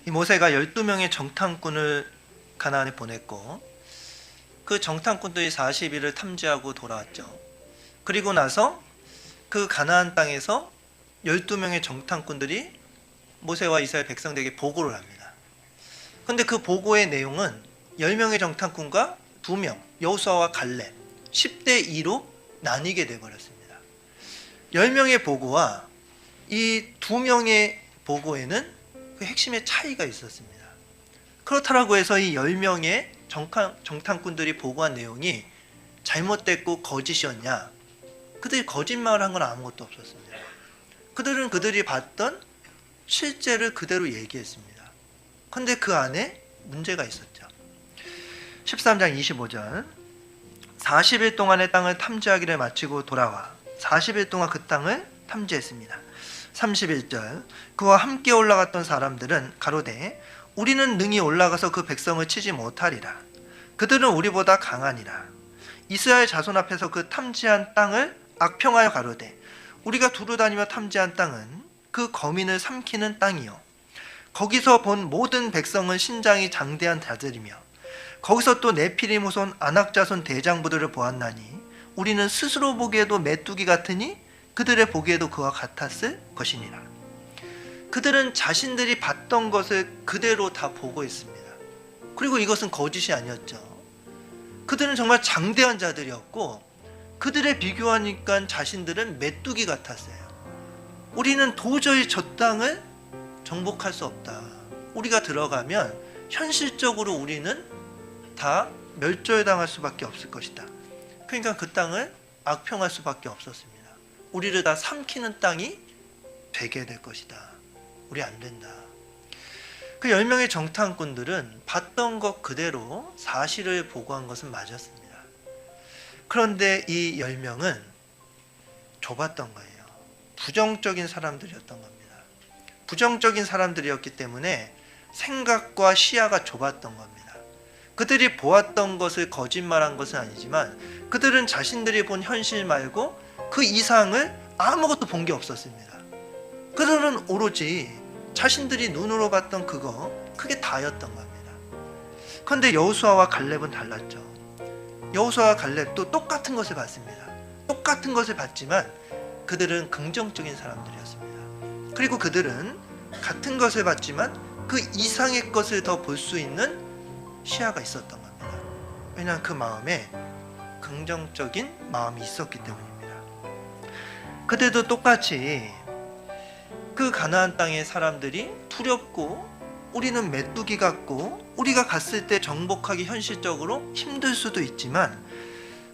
이 모세가 12명의 정탐꾼을 가나안에 보냈고 그 정탐꾼들이 40일을 탐지하고 돌아왔죠. 그리고 나서 그 가나안 땅에서 12명의 정탐꾼들이 모세와 이스라엘 백성들에게 보고를 합니다. 그런데 그 보고의 내용은 10명의 정탐꾼과 2명, 여호수아와 갈렙 10대 2로 나뉘게 되어버렸습니다. 10명의 보고와 이 2명의 보고에는 그 핵심의 차이가 있었습니다. 그렇다고 해서 이 10명의 정탐꾼들이 보고한 내용이 잘못됐고 거짓이었냐? 그들이 거짓말을 한 건 아무것도 없었습니다. 그들은 그들이 봤던 실제를 그대로 얘기했습니다. 그런데 그 안에 문제가 있었죠. 13장 25절 40일 동안의 땅을 탐지하기를 마치고 돌아와 40일 동안 그 땅을 탐지했습니다. 31절 그와 함께 올라갔던 사람들은 가로되 우리는 능히 올라가서 그 백성을 치지 못하리라. 그들은 우리보다 강하니라. 이스라엘 자손 앞에서 그 탐지한 땅을 악평하여 가로되 우리가 두루 다니며 탐지한 땅은 그 거민을 삼키는 땅이요 거기서 본 모든 백성은 신장이 장대한 자들이며 거기서 또 네피림 후손 아낙 자손 대장부들을 보았나니 우리는 스스로 보기에도 메뚜기 같으니 그들의 보기에도 그와 같았을 것이니라. 그들은 자신들이 봤던 것을 그대로 다 보고 있습니다. 그리고 이것은 거짓이 아니었죠. 그들은 정말 장대한 자들이었고 그들에 비교하니까 자신들은 메뚜기 같았어요. 우리는 도저히 저 땅을 정복할 수 없다. 우리가 들어가면 현실적으로 우리는 다 멸절당할 수밖에 없을 것이다. 그러니까 그 땅을 악평할 수밖에 없었습니다. 우리를 다 삼키는 땅이 되게 될 것이다. 우리 안 된다. 그 10명의 정탐꾼들은 봤던 것 그대로 사실을 보고한 것은 맞았습니다. 그런데 이 10명은 좁았던 거예요. 부정적인 사람들이었던 겁니다. 부정적인 사람들이었기 때문에 생각과 시야가 좁았던 겁니다. 그들이 보았던 것을 거짓말한 것은 아니지만 그들은 자신들이 본 현실 말고 그 이상을 아무것도 본 게 없었습니다. 그들은 오로지 자신들이 눈으로 봤던 그게 다였던 겁니다. 그런데 여호수아와 갈렙은 달랐죠. 여호수아와 갈렙도 똑같은 것을 봤습니다. 똑같은 것을 봤지만 그들은 긍정적인 사람들이었습니다. 그리고 그들은 같은 것을 봤지만 그 이상의 것을 더 볼 수 있는 시야가 있었던 겁니다. 왜냐하면 그 마음에 긍정적인 마음이 있었기 때문입니다. 그들도 똑같이 그 가나안 땅의 사람들이 두렵고 우리는 메뚜기 같고 우리가 갔을 때 정복하기 현실적으로 힘들 수도 있지만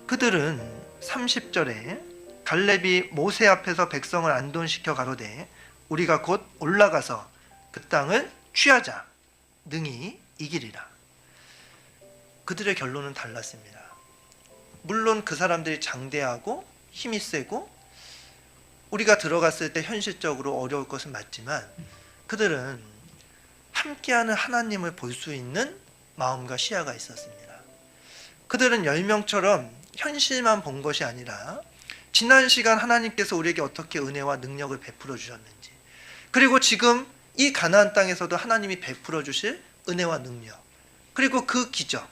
그들은 30절에 갈렙이 모세 앞에서 백성을 안돈시켜 가로되 우리가 곧 올라가서 그 땅을 취하자 능히 이기리라. 그들의 결론은 달랐습니다. 물론 그 사람들이 장대하고 힘이 세고 우리가 들어갔을 때 현실적으로 어려울 것은 맞지만 그들은 함께하는 하나님을 볼 수 있는 마음과 시야가 있었습니다. 그들은 10명처럼 현실만 본 것이 아니라 지난 시간 하나님께서 우리에게 어떻게 은혜와 능력을 베풀어 주셨는지 그리고 지금 이 가나안 땅에서도 하나님이 베풀어 주실 은혜와 능력 그리고 그 기적,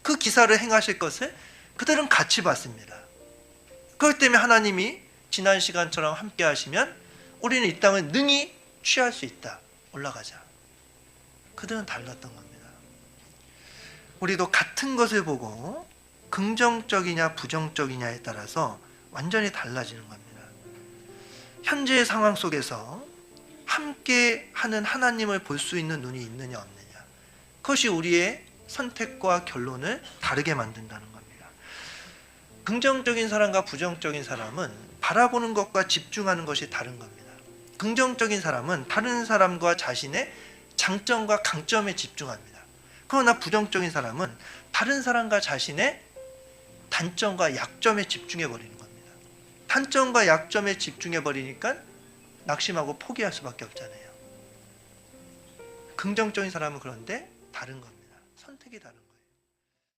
그 기사를 행하실 것을 그들은 같이 봤습니다. 그렇기 때문에 하나님이 지난 시간처럼 함께 하시면 우리는 이 땅을 능히 취할 수 있다. 올라가자. 그들은 달랐던 겁니다. 우리도 같은 것을 보고 긍정적이냐 부정적이냐에 따라서 완전히 달라지는 겁니다. 현재의 상황 속에서 함께 하는 하나님을 볼 수 있는 눈이 있느냐 없느냐 그것이 우리의 선택과 결론을 다르게 만든다는 겁니다. 긍정적인 사람과 부정적인 사람은 바라보는 것과 집중하는 것이 다른 겁니다. 긍정적인 사람은 다른 사람과 자신의 장점과 강점에 집중합니다. 그러나 부정적인 사람은 다른 사람과 자신의 단점과 약점에 집중해 버리는 겁니다. 단점과 약점에 집중해 버리니까 낙심하고 포기할 수밖에 없잖아요. 긍정적인 사람은 그런데 다른 겁니다. 선택이 다른 겁니다.